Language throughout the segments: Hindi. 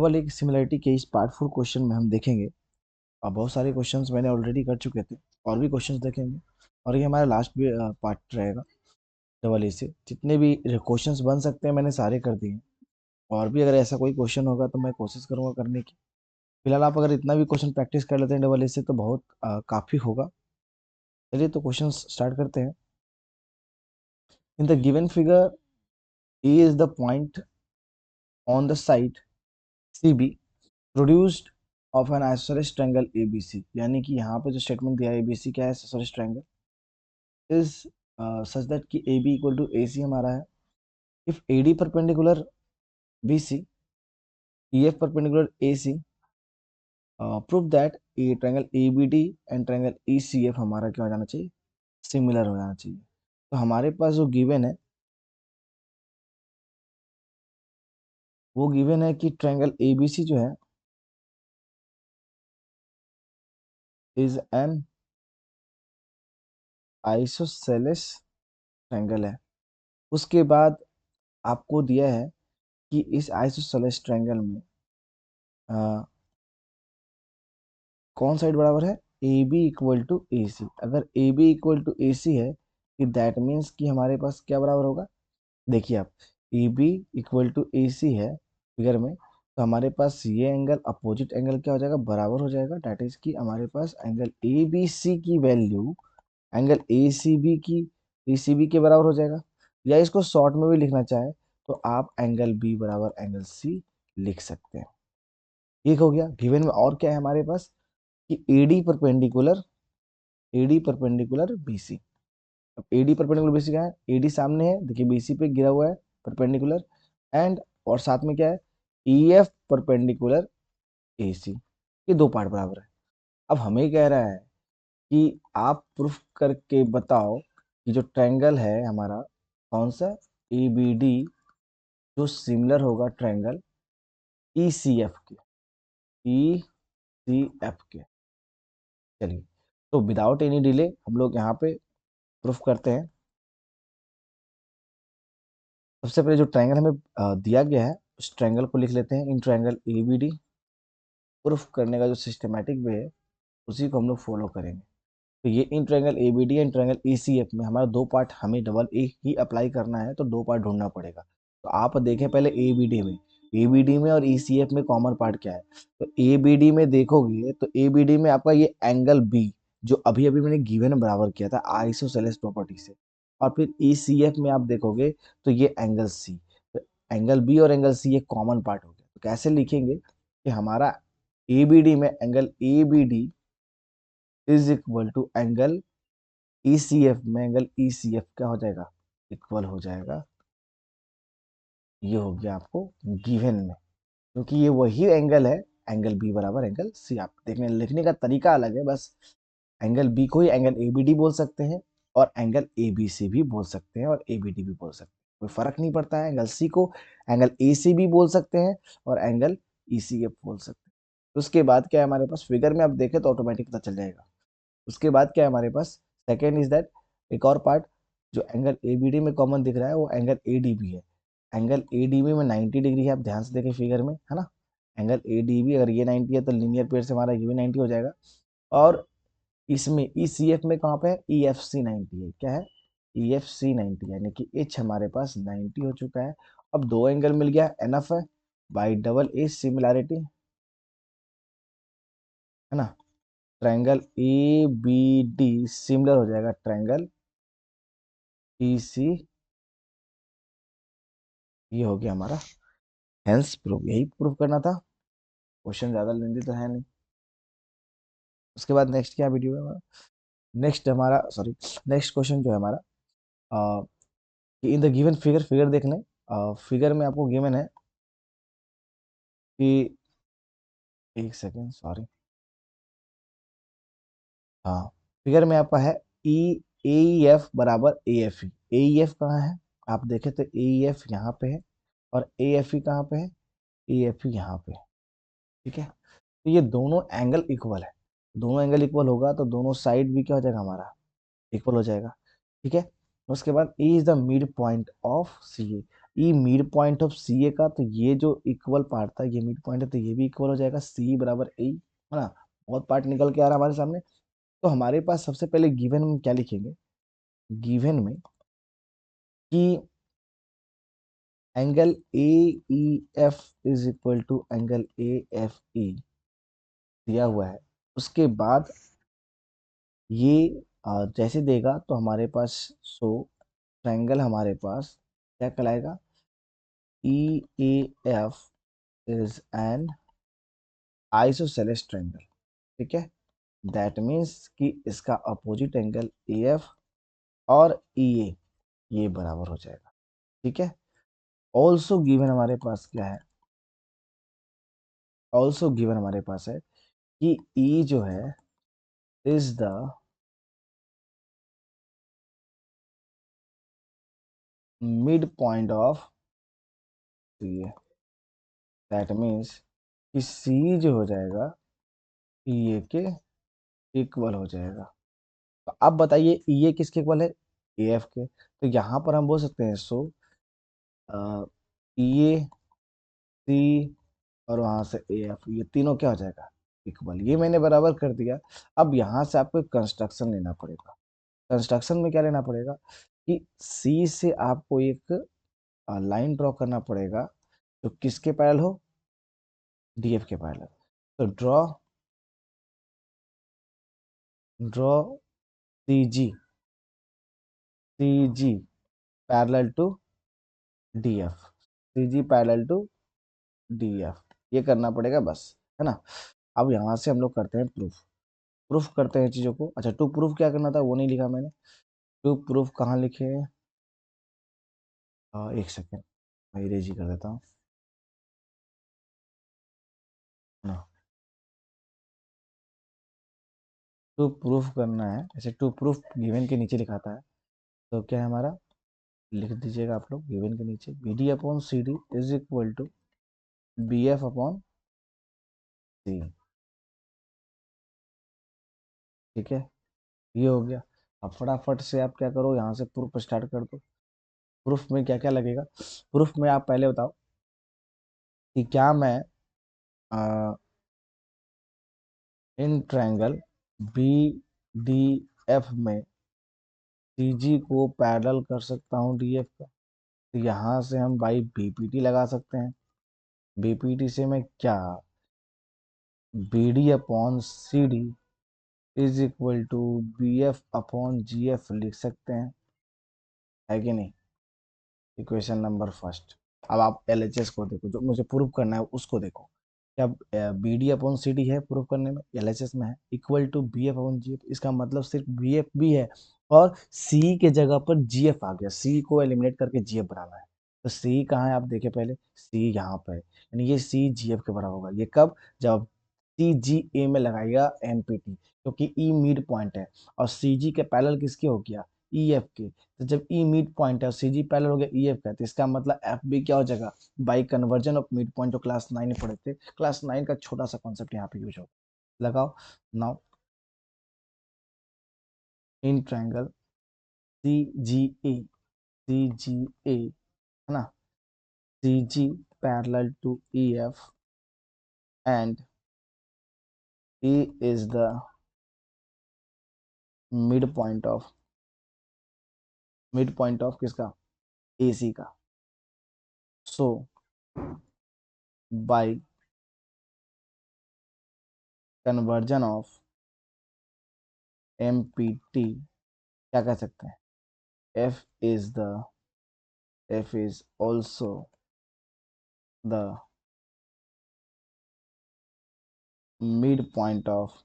डबल ए की सिमिलरिटी के इस पार्ट 4 क्वेश्चन में हम देखेंगे। और बहुत सारे क्वेश्चंस मैंने ऑलरेडी कर चुके थे, और भी क्वेश्चंस देखेंगे, और ये हमारा लास्ट भी पार्ट रहेगा। डबल ए से जितने भी क्वेश्चंस बन सकते हैं मैंने सारे कर दिए हैं, और भी अगर ऐसा कोई क्वेश्चन होगा तो मैं कोशिश करूंगा करने की। फिलहाल आप अगर इतना भी क्वेश्चन प्रैक्टिस कर लेते हैं डबल ए से तो बहुत काफ़ी होगा। चलिए तो क्वेश्चन स्टार्ट करते हैं। In the given figure A is the point on the side C B produced of an isosceles triangle A B C, यानी कि यहाँ पे जो स्टेटमेंट दिया है ए बी सी क्या है, isosceles triangle is such that कि A B equal to A C हमारा है। If A D perpendicular B C, E F perpendicular A C, prove that a triangle A B D and triangle E C F हमारा क्या हो जाना चाहिए, सिमिलर हो जाना चाहिए। तो हमारे पास जो गिवन है वो गिवन है कि ट्रायंगल ए बी सी जो है इज एन आइसोसेलेस ट्रायंगल है। उसके बाद आपको दिया है कि इस आइसोसेलेस ट्रायंगल में कौन साइड बराबर है, ए बी इक्वल टू ए सी। अगर ए B equal to A C है कि दैट मीन्स कि हमारे पास क्या बराबर होगा, देखिए आप, ए B equal to A C है फिगर में, तो हमारे पास ये एंगल अपोजिट एंगल क्या हो जाएगा, बराबर हो जाएगा। डैट इज कि हमारे पास एंगल ए बी सी की value angle A C B की ए सी बी के बराबर हो जाएगा। या इसको शॉर्ट में भी लिखना चाहे तो आप एंगल बी बराबर एंगल सी लिख सकते हैं। एक हो गया। गिवन में और क्या है हमारे पास कि एडी परपेंडिकुलर बीसी। अब एडी परपेंडिकुलर बीसी क्या है, एडी सामने है, देखिए बीसी पे गिरा हुआ है परपेंडिकुलर, एंड और साथ में क्या है, ईएफ परपेंडिकुलर एसी। ये दो पार्ट बराबर है। अब हमें कह रहा है कि आप प्रूफ करके बताओ कि जो ट्रायंगल है हमारा कौन सा, ए बी डी, जो सिमिलर होगा ट्रायंगल ई सी एफ के, ई सी एफ के। चलिए तो विदाउट एनी डिले हम लोग यहाँ पे प्रूफ करते हैं। सबसे पहले जो ट्रायंगल हमें दिया गया है उस ट्रायंगल को लिख लेते हैं, in triangle A B D. Proof करने का जो सिस्टमेटिक वे है उसी को हम लोग फॉलो करेंगे। तो ये in triangle A B D and triangle E C F में हमारा दो पार्ट हमें डबल ए ही अप्लाई करना है, तो दो पार्ट ढूंढना पड़ेगा। तो आप देखें पहले ए बी डी में, ए बी डी में और ई सी एफ में कॉमन पार्ट क्या है। तो ए बी डी में देखोगे तो ए बी डी में आपका ये एंगल बी जो अभी अभी मैंने गिवन बराबर किया था आइसोसेलेस प्रॉपर्टी से, और फिर ई सी एफ में आप देखोगे तो ये एंगल सी। तो एंगल बी और एंगल सी एक कॉमन पार्ट हो गया। तो कैसे लिखेंगे कि हमारा ए बी डी में angle A B D is equal to angle E C F में एंगल ई सी एफ क्या हो जाएगा, इक्वल हो जाएगा। ये हो गया आपको गिवन में, क्योंकि ये वही एंगल है, एंगल बी बराबर एंगल सी। आप देखने लिखने का तरीका अलग है बस। एंगल बी को ही एंगल ए बी डी बोल सकते हैं, और एंगल ए बी सी भी बोल सकते हैं, और ए बी डी भी बोल सकते हैं, कोई फर्क नहीं पड़ता है। एंगल सी को एंगल ए सी भी बोल सकते हैं और एंगल ई सी एफ बोल सकते हैं। उसके बाद क्या है हमारे पास, फिगर में आप देखें तो ऑटोमेटिक पता चल जाएगा। उसके बाद क्या है हमारे पास, सेकेंड इज दैट, एक और पार्ट जो एंगल ए बी डी में कॉमन दिख रहा है वो एंगल ए डी बी है। एंगल ए डी बी में 90 डिग्री है, आप ध्यान से देखें फिगर में, है ना। एंगल ए डी बी अगर ये 90 है तो लीनियर पेयर से हमारा ये भी 90 हो जाएगा। और इसमें ई सी एफ में कहाँ पे है, ई एफ सी 90 है। क्या है, ई एफ सी 90, यानी कि एच हमारे पास 90 हो चुका है। अब दो एंगल मिल गया, एनफ है बाई डबल ए सिमिलैरिटी, है ना। Triangle A B D similar हो जाएगा ट्रायंगल ई सी, ये हो गया हमारा हेंस प्रूफ। यही प्रूफ करना था, क्वेश्चन ज़्यादा लेंदी तो है नहीं। उसके बाद नेक्स्ट क्या वीडियो है हमारा, नेक्स्ट हमारा सॉरी नेक्स्ट क्वेश्चन जो है हमारा इन द गिवन फिगर, फिगर देख लें। फिगर में आपको गिवन है कि, एक सेकेंड सॉरी, हाँ, फिगर में आपका है ई ए एफ बराबर ए एफ ई। ए एफ कहाँ है, आप देखें तो ए एफ यहाँ पे है, और ए एफ ई कहाँ पे है, ए एफ ई यहाँ पे है। ठीक है, तो ये दोनों एंगल इक्वल है। दोनों एंगल इक्वल होगा तो दोनों साइड भी क्या हो जाएगा हमारा, इक्वल हो जाएगा। ठीक है, उसके बाद A is the mid point of C A. E mid point of C A का, तो ये जो इक्वल पार्ट था ये मिड पॉइंट है, तो ये भी इक्वल हो जाएगा, सी बराबर ए, है ना। बहुत पार्ट निकल के आ रहा है हमारे सामने। तो हमारे पास सबसे पहले गिवन में क्या लिखेंगे, गिवन में कि angle A E F is equal to angle A F E दिया हुआ है। उसके बाद ये जैसे देगा तो हमारे पास सो ट्रायंगल हमारे पास क्या कहलाएगा, E A F is an isosceles triangle, ठीक है। दैट मीन्स कि इसका अपोजिट एंगल ए एफ और ई ए ये बराबर हो जाएगा, ठीक है। ऑल्सो गिवन हमारे पास क्या है, ऑल्सो गिवन हमारे पास है कि ई जो है is the mid point of C A. That means कि सी जो हो जाएगा ई ए के इक्वल हो जाएगा। तो अब बताइए ई ए किसके इक्वल है, ए एफ के। तो यहाँ पर हम बोल सकते हैं सो ई ए सी और वहां से ए एफ, ये तीनों क्या हो जाएगा, इक्वल। ये मैंने बराबर कर दिया। अब यहाँ से आपको कंस्ट्रक्शन लेना पड़ेगा। कंस्ट्रक्शन में क्या लेना पड़ेगा कि सी से आपको एक लाइन ड्रॉ करना पड़ेगा जो किसके पैरेलल हो, डीएफ के पैरेलल। तो draw draw C G parallel to DF, C G parallel to DF, ये करना पड़ेगा बस, है ना। अब यहाँ से हम लोग करते हैं प्रूफ, प्रूफ करते हैं चीज़ों को। अच्छा, टू प्रूफ क्या करना था वो नहीं लिखा मैंने। टू प्रूफ कहाँ लिखे हैं, एक सेकेंड मैं इरेज ही कर देता हूँ ना। टू प्रूफ करना है, ऐसे टू प्रूफ गिवन के नीचे लिखाता है। तो क्या है हमारा, लिख दीजिएगा आप लोग गिवन के नीचे, B D upon C D is equal to B F upon C, ठीक है। ये हो गया। अब फटाफट से आप क्या करो, यहाँ से प्रूफ स्टार्ट कर दो। प्रूफ में क्या क्या लगेगा, प्रूफ में आप पहले बताओ कि क्या मैं in triangle B D F में सी जी को पैरेलल कर सकता हूँ डी एफ का। तो यहाँ से हम बाई बीपीटी लगा सकते हैं। बीपीटी से मैं क्या, B D upon C D is equal to B F upon G F लिख सकते हैं, है कि नहीं। Equation number first. अब आप एलएचएस को देखो, जो मुझे प्रूव करना है उसको देखो। क्या B D upon C D है प्रूव करने में, एलएचएस में है, equal to B F upon G F. इसका मतलब सिर्फ बी एफ भी है और सी के जगह पर जी एफ आ गया, सी को एलिमिनेट करके जी एफ बनाना है। तो सी कहाँ है आप देखिए पहले, सी यहाँ पर है, यानी ये सी जी एफ के बराबर होगा। ये कब, जब सी जी ए में लगाएगा एम पी टी, क्योंकि ई मिड पॉइंट है और सी जी के पैरेलल किसके हो गया, ई एफ के। तो जब ई मिड पॉइंट है और सी जी पैरेलल हो गया ई एफ का, तो इसका मतलब एफ भी क्या हो जाएगा, by conversion of mid point, जो क्लास 9 में पढ़े थे। क्लास 9 का छोटा सा कॉन्सेप्ट यहाँ पे यूज होगा, लगाओ। Now in triangle C ji A, C ji A, है ना, C G parallel to E F and E is the mid point of किसका, ए सी का। So by conversion of M P T क्या कह सकते हैं, F is the, F is also the mid point of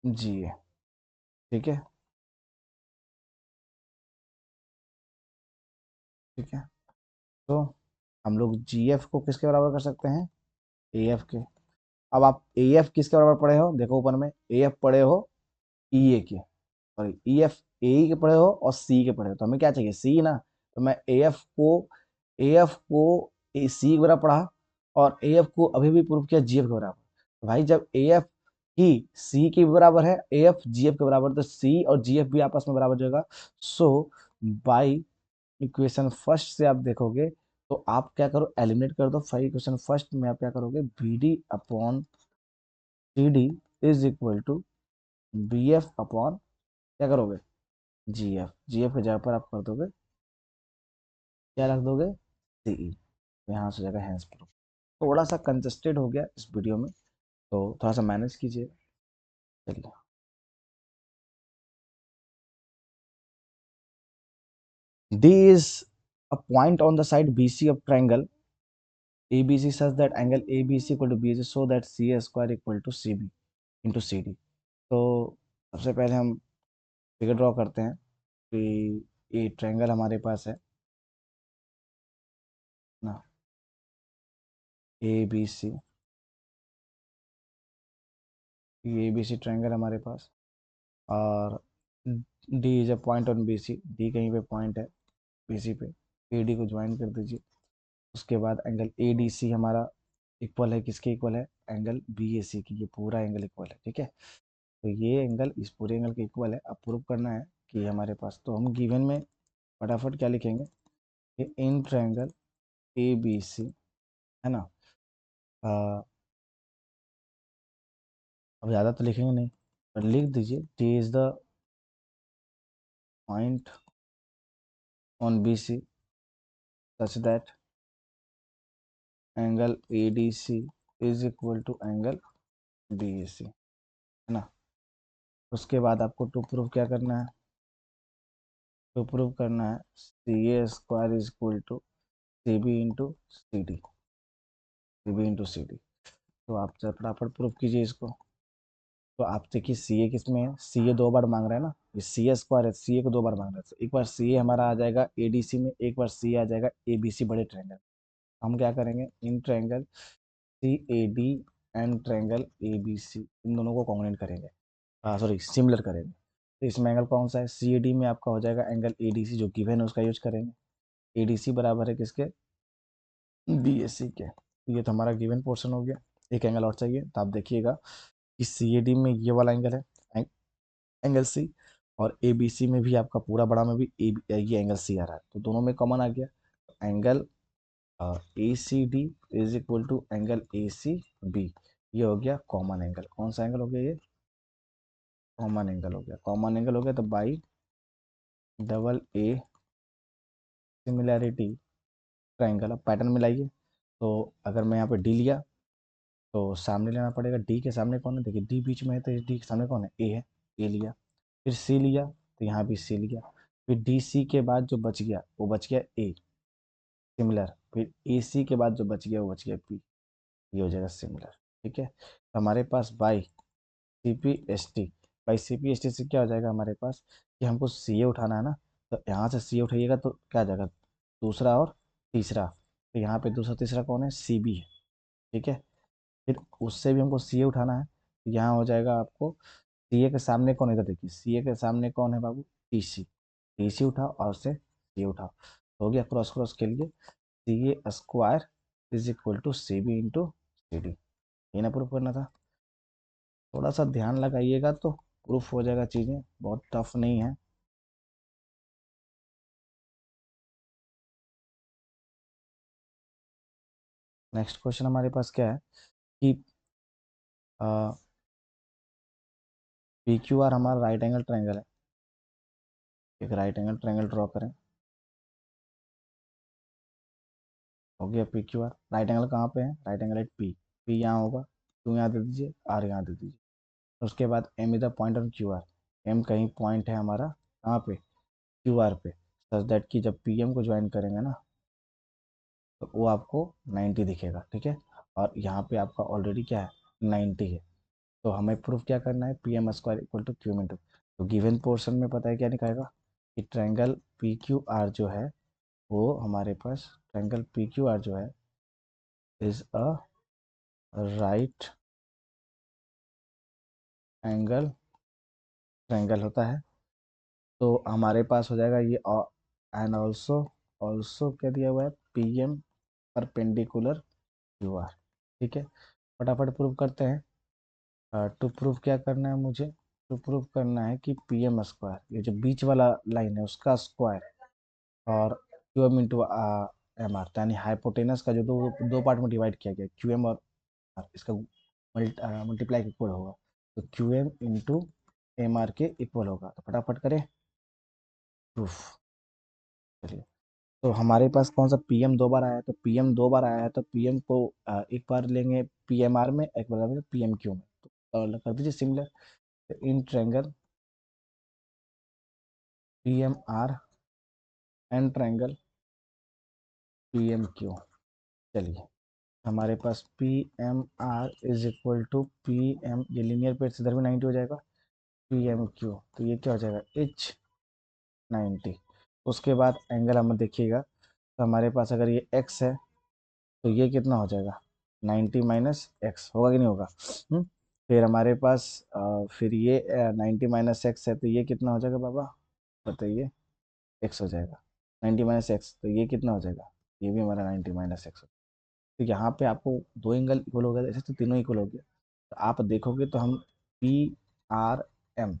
G A, ठीक है, ठीक है। तो हम लोग जी एफ को किसके बराबर कर सकते हैं, ए एफ के। अब आप ए एफ किसके बराबर पढ़े हो, देखो ऊपर में ए एफ पढ़े हो ई ए के, और ई एफ ए के पढ़े हो और सी के पढ़े हो। तो हमें क्या चाहिए, सी ना। तो मैं ए एफ को ए सी के बराबर पढ़ा और ए एफ को अभी भी प्रूव किया जी एफ के बराबर। तो भाई जब ए एफ ही सी के बराबर है, ए एफ जी एफ के बराबर, तो सी और जी एफ भी आपस में बराबर हो जाएगा। सो बाई इक्वेशन फर्स्ट से आप देखोगे तो आप क्या करो, एलिमिनेट कर दो 5 इक्वेशन फर्स्ट में। आप क्या करोगे, B D upon C D is equal to B F upon क्या करोगे, जी एफ। जी एफ की जगह पर आप कर दोगे, क्या रख दोगे, सी ई। यहाँ से हो जाएगा हैंस प्रूफ। थोड़ा सा कंजस्टेड हो गया इस वीडियो में, तो थोड़ा सा मैनेज कीजिए। चलिए, D is a point on the side BC of triangle ABC such that angle ABC equal to BC so that CA square equal to CB into CD। तो सबसे पहले हम फिगर ड्रॉ करते हैं कि ये ट्रायंगल हमारे पास है ना, ABC। ये ABC ट्रायंगल हमारे पास, और D is a point on BC। D कहीं पे पॉइंट है BC पे, AD को ज्वाइन कर दीजिए। उसके बाद एंगल ADC हमारा इक्वल है किसके, इक्वल है एंगल BAC की। ये पूरा एंगल इक्वल है, ठीक है। तो ये एंगल इस पूरे एंगल के इक्वल है। अब प्रूव करना है कि हमारे पास, तो हम गिवन में फटाफट क्या लिखेंगे कि इन ट्रायंगल ए बी सी, है ना। अब ज़्यादा तो लिखेंगे नहीं, पर लिख दीजिए T is the point on B C such that angle A D C is equal to angle B A C, है ना। उसके बाद आपको टू प्रूव क्या करना है, टू प्रूव करना है C A square is equal to C B into C D, C B into C D. तो आप फटाफट प्रूव कीजिए इसको। तो आप देखिए सी ए किस में है, सी ए 2 बार मांग रहा है ना, ये सी ए स्क्वायर है, सी ए को 2 बार मांग रहा है। तो एक बार सी ए हमारा आ जाएगा ए डी सी में, एक बार सी ए आ जाएगा ए बी सी बड़े ट्रायंगल। हम क्या करेंगे, in triangle C A D and triangle A B C, इन दोनों को कॉम्बिनेट करेंगे, सॉरी सिमिलर करेंगे। तो इसमें एंगल कौन सा है, सी ए डी में आपका हो जाएगा एंगल ए डी सी जो गिवन है उसका यूज करेंगे। ए डी सी बराबर है किसके, बी ए सी के। तो ये तो हमारा गिवन पोर्शन हो गया। एक एंगल और चाहिए, तो आप देखिएगा कि सी ए डी में ये वाला एंगल है एंगल सी, और ए बी सी में भी आपका पूरा बड़ा में भी ये एंगल सी आ रहा है, तो दोनों में कॉमन आ गया। Angle A C D is equal to angle A C B, ये हो गया कॉमन एंगल। कौन सा एंगल हो गया, ये कॉमन एंगल हो गया। कॉमन एंगल हो गया तो by double A similarity triangle. अब पैटर्न मिलाइए। तो अगर मैं यहाँ पे डी लिया तो सामने लेना पड़ेगा, डी के सामने कौन है, देखिए डी बीच में है तो डी के सामने कौन है, ए है, ए लिया। फिर सी लिया तो यहाँ भी सी लिया। फिर डी सी के बाद जो बच गया वो बच गया ए सिमिलर। फिर ए सी के बाद जो बच गया वो बच गया पी, ये हो जाएगा सिमिलर, ठीक है। तो हमारे पास by C P S T, by C P S T से क्या हो जाएगा हमारे पास कि हमको सी ए उठाना है ना, तो यहाँ से सी ए उठाइएगा तो क्या आ जाएगा, दूसरा और तीसरा। तो यहाँ पे दूसरा तीसरा कौन है, सी बी है, ठीक है। फिर उससे भी हमको सी ए उठाना है, तो यहाँ हो जाएगा आपको सी ए के सामने कौन है, इधर देखिए सी ए के सामने कौन है बाबू, टी सी। टी सी उठाओ और से सी ए उठाओ, तो हो गया क्रॉस क्रॉस के लिए C A square is equal to C B into C D. ये ना प्रूफ करना था, थोड़ा सा ध्यान लगाइएगा तो प्रूफ हो जाएगा, चीज़ें बहुत टफ नहीं है। नेक्स्ट क्वेश्चन हमारे पास क्या है कि पी क्यू आर हमारा राइट एंगल ट्रायंगल है। एक राइट एंगल ट्रायंगल ड्रॉ करें, हो गया P Q R. Right angle कहाँ पे है, right angle at P, P यहाँ होगा, टू यहाँ दे दीजिए, आर यहाँ दे दीजिए। उसके बाद M is the point on Q R, M कहीं पॉइंट है हमारा कहाँ पे, क्यू आर पे, सच दैट कि जब पी एम को ज्वाइन करेंगे ना तो वो आपको 90 दिखेगा, ठीक है। और यहाँ पे आपका ऑलरेडी क्या है, 90 है। तो हमें प्रूफ क्या करना है, P M square equal to Q into, तो गिवन पोर्शन में पता है क्या निकालेगा कि ट्रायंगल पी क्यू आर जो है वो हमारे पास, ट्रायंगल पी क्यू आर जो है is a right angle triangle होता है। तो हमारे पास हो जाएगा ये, एंड ऑल्सो, ऑल्सो क्या दिया हुआ है, P M perpendicular Q R, ठीक है। फटाफट प्रूव करते हैं। टू प्रूव क्या करना है मुझे, टू प्रूव करना है कि पी एम स्क्वायर, ये जो बीच वाला लाइन है उसका स्क्वायर, और Q M into M R, यानी हाइपोटेनस का जो दो पार्ट में डिवाइड किया गया क्यू एम और आर, इसका मल्टीप्लाई इक्वल होगा, तो Q M into M R के इक्वल होगा। तो फटाफट करें प्रूफ। चलिए, तो हमारे पास कौन सा पीएम दो बार आया है, तो पीएम दो बार आया है तो पीएम को एक बार लेंगे पीएमआर में, एक बार लेंगे पीएमक्यू में, तो कर दीजिए सिमिलर। तो in triangle PMR and triangle PMQ. चलिए, हमारे पास P M R is equal to P M, ये लीनियर पेयर से इधर भी 90 हो जाएगा, पी एम क्यू, तो ये क्या हो जाएगा एच 90। उसके बाद एंगल हम देखिएगा, तो हमारे पास अगर ये एक्स है तो ये कितना हो जाएगा 90 माइनस एक्स, होगा कि नहीं होगा। फिर हमारे पास फिर ये 90 माइनस एक्स है, तो ये कितना हो जाएगा बाबा बताइए, एक्स हो जाएगा 90 माइनस एक्स, तो ये कितना हो जाएगा, ये भी हमारा 90 माइनस एक्स। तो यहाँ पे आपको दो एंगल इक्वल हो गया, ऐसे तो तीनों इक्वल हो गया। तो आप देखोगे तो हम P R M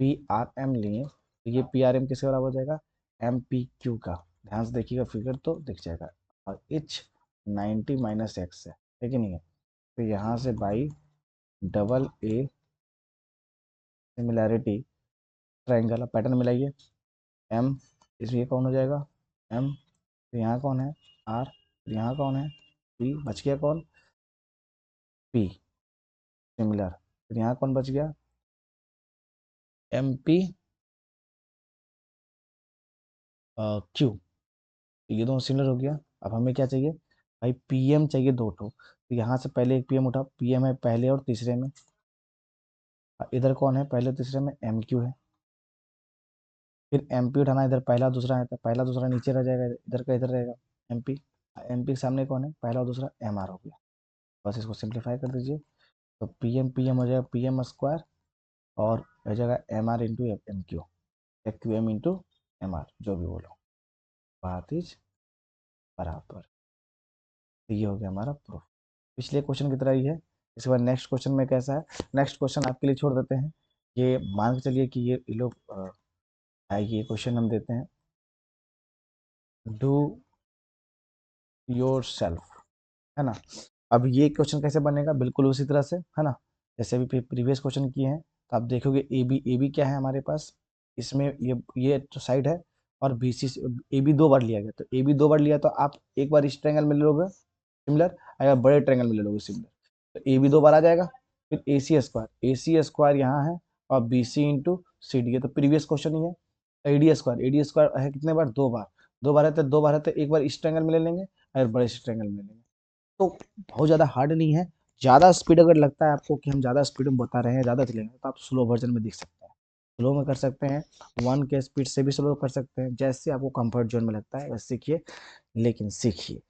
P R M लिए, तो ये पी आर एम किसके बराबर हो जाएगा, एम पी क्यू का। ध्यान से देखिएगा फिगर तो दिख जाएगा, और एच 90 माइनस एक्स है कि नहीं है। तो यहाँ से by double A similarity triangle pattern मिलाइए, एम इसमें ये कौन हो जाएगा एम, तो यहाँ कौन है आर, तो यहाँ कौन है पी, बच गया कौन पी सिमिलर, फिर यहाँ कौन बच गया एम पी क्यू, ये दोनों सिमिलर हो गया। अब हमें क्या चाहिए भाई, पीएम चाहिए दो ठो, तो यहाँ से पहले एक पीएम उठा, पीएम है पहले और तीसरे में, इधर कौन है पहले तीसरे में एम क्यू है। फिर एम पी उठाना, इधर पहला दूसरा है, तो पहला दूसरा नीचे रह जाएगा, इधर का इधर रहेगा एम पी, एम पी के सामने कौन है पहला और दूसरा एम आर हो गया। बस इसको सिंप्लीफाई कर दीजिए, तो पी एम हो जाएगा पी एम स्क्वायर, और हो जाएगा M R into M Q, या Q M into M R, जो भी बोलो, बात इज बराबर। तो ये हो गया हमारा प्रूफ, पिछले क्वेश्चन की तरह ही है। इसके बाद नेक्स्ट क्वेश्चन में कैसा है, नेक्स्ट क्वेश्चन आपके लिए छोड़ देते हैं, ये मान के चलिए कि ये लोग ये क्वेश्चन हम देते हैं, डू योर सेल्फ, है ना। अब ये क्वेश्चन कैसे बनेगा, बिल्कुल उसी तरह से, है ना, जैसे अभी प्रीवियस क्वेश्चन किए हैं। तो आप देखोगे ए बी क्या है हमारे पास, इसमें ये तो साइड है, और बी सी ए बी दो बार लिया गया, तो ए बी दो बार लिया तो आप एक बार इस ट्रायंगल में ले लोगे सिमिलर, अगर बड़े ट्रायंगल में ले लोगे सिमिलर, तो ए बी दो बार आ जाएगा। फिर ए सी स्क्वायर यहाँ है, और B C into C D है, तो प्रीवियस क्वेश्चन ही है। ए डी स्क्वायर है कितने बार, दो बार, दो बार है तो एक बार इस ट्रायंगल में ले लेंगे, और बड़े इस ट्रायंगल में ले लेंगे। तो बहुत ज़्यादा हार्ड नहीं है। ज़्यादा स्पीड अगर लगता है आपको कि हम ज़्यादा स्पीड में बता रहे हैं, ज़्यादा चलेंगे, तो आप स्लो वर्जन में देख सकते हैं, स्लो में कर सकते हैं, 1 के स्पीड से भी स्लो कर सकते हैं, जैसे आपको कंफर्ट जोन में लगता है वैसे सीखिए, लेकिन सीखिए।